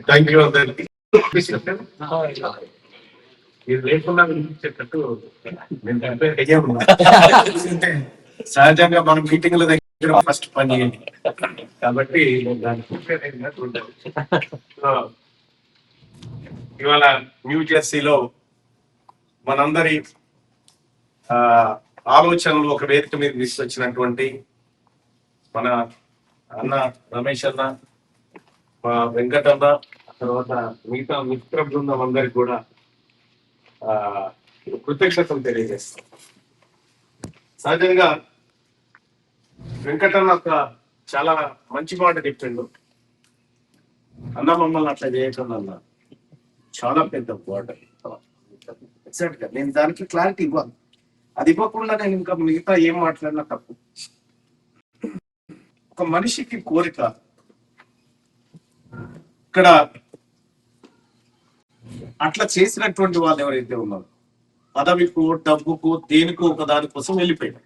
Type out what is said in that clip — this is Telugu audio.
థ్యాంక్ యూ అందరికి. మీరు లేకుండా వినిపించేటట్టు సహజంగా మనం మీటింగ్ల దగ్గర ఫస్ట్ పని కాబట్టి దాన్ని ప్రిపేర్ అయినట్టు ఉంటుంది. ఇవాళ న్యూ జెర్సీలో మనందరి ఆలోచనలు ఒక వేదిక మీద తీసుకొచ్చినటువంటి మన అన్న రమేష్ అన్న, మా వెంకటన్న, తర్వాత మిగతా మిత్ర బృందం అందరికి కూడా కృతజ్ఞతలు తెలియజేస్తాం. సహజంగా వెంకటన్న ఒక చాలా మంచి మాట చెప్పిండు. అన్న మమ్మల్ని అట్లా చేయకుండా అన్న చాలా పెద్ద మాట. ఎగ్జాక్ట్ గా నేను దానికి క్లారిటీ ఇవ్వాలి. అది ఇవ్వకుండా నేను ఇంకా మిగతా ఏం మాట్లాడినా తప్పు. ఒక మనిషికి కోరిక ఇక్కడ అట్లా చేసినటువంటి వాళ్ళు ఎవరైతే ఉన్నారో పదవికో డబ్బుకో దేనికో ఒక దానికోసం వెళ్ళిపోయారు.